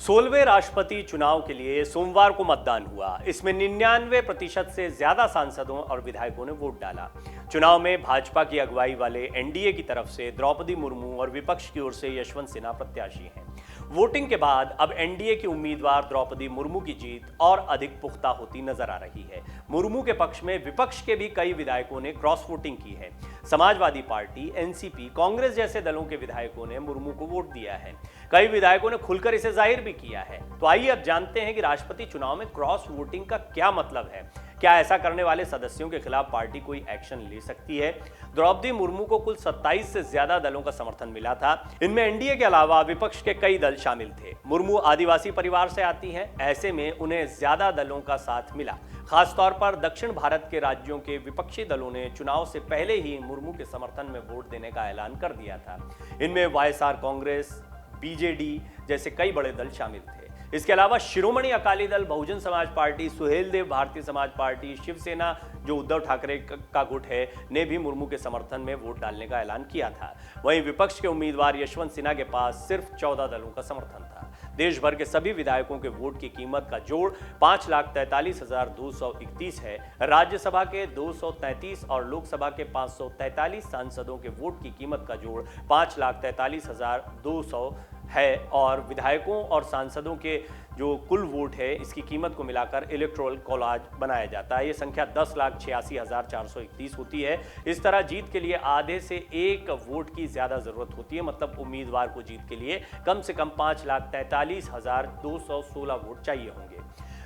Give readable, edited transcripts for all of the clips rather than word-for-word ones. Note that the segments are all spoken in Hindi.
16वें राष्ट्रपति चुनाव के लिए सोमवार को मतदान हुआ। इसमें 99% से ज्यादा सांसदों और विधायकों ने वोट डाला। चुनाव में भाजपा की अगुवाई वाले एनडीए की तरफ से द्रौपदी मुर्मू और विपक्ष की ओर से यशवंत सिन्हा प्रत्याशी हैं। वोटिंग के बाद अब एनडीए की उम्मीदवार द्रौपदी मुर्मू की जीत और अधिक पुख्ता होती नजर आ रही है। मुर्मू के पक्ष में विपक्ष के भी कई विधायकों ने क्रॉस वोटिंग की है। समाजवादी पार्टी, एनसीपी, कांग्रेस जैसे दलों के विधायकों ने मुर्मू को वोट दिया है। कई विधायकों ने खुलकर इसे जाहिर भी किया है। तो आइए अब जानते हैं कि राष्ट्रपति चुनाव में क्रॉस वोटिंग का क्या मतलब है। क्या ऐसा करने वाले सदस्यों के खिलाफ पार्टी कोई एक्शन ले सकती है? द्रौपदी मुर्मू को कुल 27 से ज्यादा दलों का समर्थन मिला था। इनमें एनडीए के अलावा विपक्ष के कई दल शामिल थे। मुर्मू आदिवासी परिवार से आती हैं, ऐसे में उन्हें ज्यादा दलों का साथ मिला। खासतौर पर दक्षिण भारत के राज्यों के विपक्षी दलों ने चुनाव से पहले ही मुर्मू के समर्थन में वोट देने का ऐलान कर दिया था। इनमें वाईएसआर कांग्रेस, बीजेडी जैसे कई बड़े दल शामिल थे। इसके अलावा शिरोमणि अकाली दल, बहुजन समाज पार्टी, सुहेलदेव भारतीय समाज पार्टी, शिवसेना जो उद्धव ठाकरे का गुट है, ने भी मुर्मू के समर्थन में वोट डालने का ऐलान किया था। वहीं विपक्ष के उम्मीदवार यशवंत सिन्हा के पास सिर्फ 14 दलों का समर्थन था। देश भर के सभी विधायकों के वोट की कीमत का जोड़ 5,43,231 है। राज्यसभा के 233 और लोकसभा के 543 सांसदों के वोट की कीमत का जोड़ 5,43,200 है और विधायकों और सांसदों के जो कुल वोट है, इसकी कीमत को मिलाकर इलेक्टोरल कॉलेज बनाया जाता है। ये संख्या 10,86,431 होती है। इस तरह जीत के लिए आधे से एक वोट की ज्यादा जरूरत होती है। मतलब उम्मीदवार को जीत के लिए कम से कम 5,43,216 वोट चाहिए होंगे।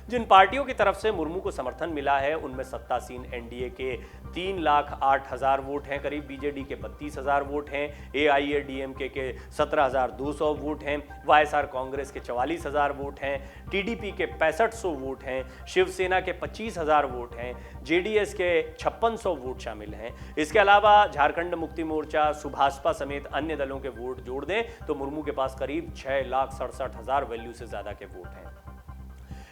जिन पार्टियों की तरफ से मुर्मू को समर्थन मिला है, उनमें सत्तासीन एनडीए के 3,08,000 वोट हैं, करीब बीजेडी के 32,000 वोट हैं, एआईएडीएमके के 17,200 वोट हैं, वाईएसआर कांग्रेस के 44,000 वोट हैं, टीडीपी के 6500 वोट हैं, शिवसेना के 25,000 वोट हैं, जेडीएस के 5600 वोट शामिल हैं। इसके अलावा झारखंड मुक्ति मोर्चा, सुभाषपा समेत अन्य दलों के वोट जोड़ दें तो मुर्मू के पास करीब 6,67,000 वैल्यू से ज्यादा के वोट हैं।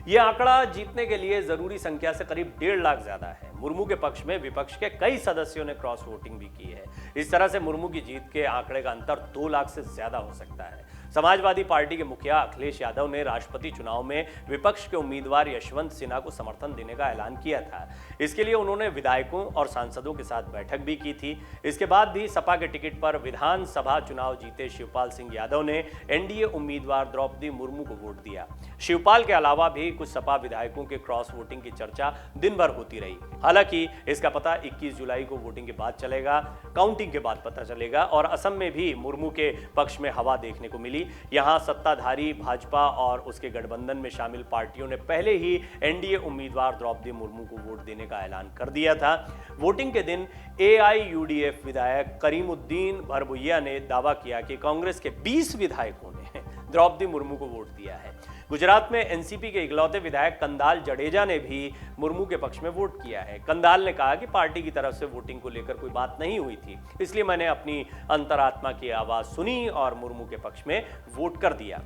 यह आंकड़ा जीतने के लिए जरूरी संख्या से करीब 1.5 लाख ज्यादा है। मुर्मू के पक्ष में विपक्ष के कई सदस्यों ने क्रॉस वोटिंग भी की है। इस तरह से मुर्मू की जीत के आंकड़े का अंतर 2 लाख से ज्यादा हो सकता है। समाजवादी पार्टी के मुखिया अखिलेश यादव ने राष्ट्रपति चुनाव में विपक्ष के उम्मीदवार यशवंत सिन्हा को समर्थन देने का ऐलान किया था। इसके लिए उन्होंने विधायकों और सांसदों के साथ बैठक भी की थी। इसके बाद भी सपा के टिकट पर विधानसभा चुनाव जीते शिवपाल सिंह यादव ने एनडीए उम्मीदवार द्रौपदी मुर्मू को वोट दिया। शिवपाल के अलावा भी कुछ सपा विधायकों के क्रॉस वोटिंग की चर्चा दिन भर होती रही। हालांकि इसका पता 21 जुलाई को वोटिंग के बाद चलेगा, काउंटिंग के बाद पता चलेगा। और असम में भी मुर्मू के पक्ष में हवा देखने को मिली। यहां सत्ताधारी भाजपा और उसके गठबंधन में शामिल पार्टियों ने पहले ही एनडीए उम्मीदवार द्रौपदी मुर्मू को वोट देने का ऐलान कर दिया था। वोटिंग के दिन एआईयूडीएफ विधायक करीमुद्दीन भरभुइया ने दावा किया कि कांग्रेस के 20 विधायकों ने द्रौपदी मुर्मू को वोट दिया है। गुजरात में एनसीपी के इकलौते विधायक कंदाल जडेजा ने भी मुर्मू के पक्ष में वोट किया है। कंदाल ने कहा कि पार्टी की तरफ से वोटिंग को लेकर कोई बात नहीं हुई थी, इसलिए मैंने अपनी अंतरात्मा की आवाज सुनी और मुर्मू के पक्ष में वोट कर दिया।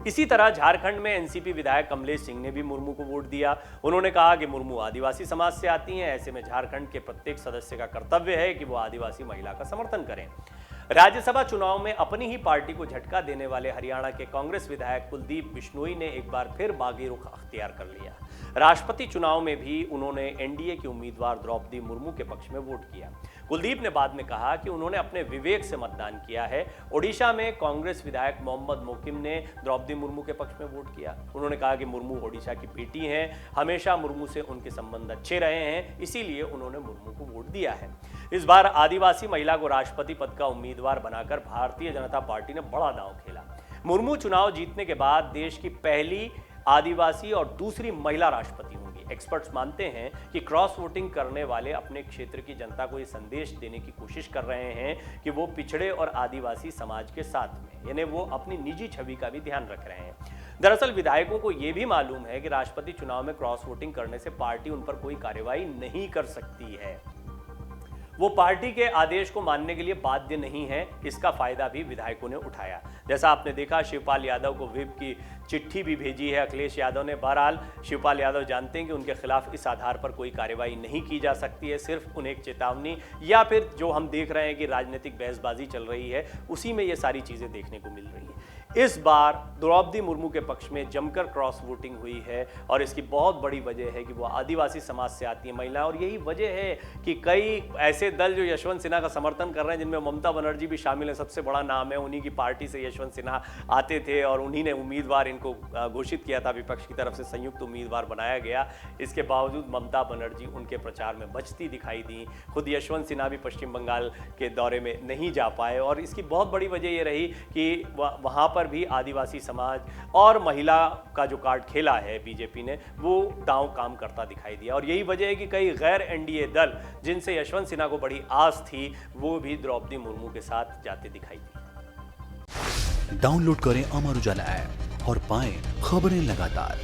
इसी तरह झारखंड में एनसीपी विधायक कमलेश सिंह ने भी मुर्मू को वोट दिया। उन्होंने कहा कि मुर्मू आदिवासी समाज से आती हैं, ऐसे में झारखंड के प्रत्येक सदस्य का कर्तव्य है कि वो आदिवासी महिला का समर्थन करें। राज्यसभा चुनाव में अपनी ही पार्टी को झटका देने वाले हरियाणा के कांग्रेस विधायक कुलदीप बिश्नोई ने एक बार फिर बागी रुख अख्तियार कर लिया। राष्ट्रपति चुनाव में भी उन्होंने एनडीए की उम्मीदवार द्रौपदी मुर्मू के पक्ष में वोट किया। कुलदीप ने बाद में कहा कि उन्होंने अपने विवेक से मतदान किया है। ओडिशा में कांग्रेस विधायक मोहम्मद मोकिम ने द्रौपदी मुर्मू के पक्ष में वोट किया। उन्होंने कहा कि मुर्मू ओडिशा की बेटी हैं, हमेशा मुर्मू से उनके संबंध अच्छे रहे हैं, इसीलिए उन्होंने मुर्मू को वोट दिया है। इस बार आदिवासी महिला को राष्ट्रपति पद का उम्मीदवार बनाकर भारतीय जनता पार्टी ने बड़ा दांव खेला। मुर्मू चुनाव जीतने के बाद देश की पहली आदिवासी और दूसरी महिला राष्ट्रपति होंगी। एक्सपर्ट्स मानते हैं कि क्रॉस वोटिंग करने वाले अपने क्षेत्र की जनता को ये संदेश देने की कोशिश कर रहे हैं कि वो पिछड़े और आदिवासी समाज के साथ में, यानी वो अपनी निजी छवि का भी ध्यान रख रहे हैं। दरअसल विधायकों को यह भी मालूम है कि राष्ट्रपति चुनाव में क्रॉस वोटिंग करने से पार्टी उन पर कोई कार्रवाई नहीं कर सकती है। वो पार्टी के आदेश को मानने के लिए बाध्य नहीं है। इसका फायदा भी विधायकों ने उठाया। जैसा आपने देखा, शिवपाल यादव को व्हिप की चिट्ठी भी भेजी है अखिलेश यादव ने। बहरहाल शिवपाल यादव जानते हैं कि उनके खिलाफ इस आधार पर कोई कार्रवाई नहीं की जा सकती है, सिर्फ उन्हें एक चेतावनी या फिर जो हम देख रहे हैं कि राजनीतिक बहसबाजी चल रही है, उसी में ये सारी चीजें देखने को मिल रही है। इस बार द्रौपदी मुर्मू के पक्ष में जमकर क्रॉस वोटिंग हुई है और इसकी बहुत बड़ी वजह है कि वो आदिवासी समाज से आती है महिला, और यही वजह है कि कई ऐसे दल जो यशवंत सिन्हा का समर्थन कर रहे हैं, जिनमें ममता बनर्जी भी शामिल है, सबसे बड़ा नाम है, उन्हीं की पार्टी से यशवंत सिन्हा आते थे और उन्हीं ने उम्मीदवार इनको घोषित किया था, विपक्ष की तरफ से संयुक्त उम्मीदवार बनाया गया। इसके बावजूद ममता बनर्जी उनके प्रचार में बचती दिखाई दी। खुद यशवंत सिन्हा भी पश्चिम बंगाल के दौरे में नहीं जा पाए और इसकी बहुत बड़ी वजह यह रही कि वहाँ पर भी आदिवासी समाज और महिला का जो कार्ड खेला है बीजेपी ने, वो दांव काम करता दिखाई दिया। और यही वजह है कि कई गैर एनडीए दल जिनसे यशवंत सिन्हा को बड़ी आस थी, वो भी द्रौपदी मुर्मू के साथ जाते दिखाई दिए। डाउनलोड करें अमर उजाला ऐप और पाएं खबरें लगातार।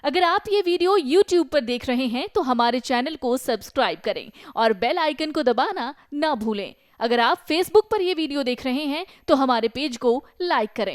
अगर आप ये वीडियो YouTube पर देख रहे हैं तो हमारे चैनल को सब्सक्राइब करें और बेल आइकन को दबाना ना भूलें। अगर आप Facebook पर ये वीडियो देख रहे हैं तो हमारे पेज को लाइक करें।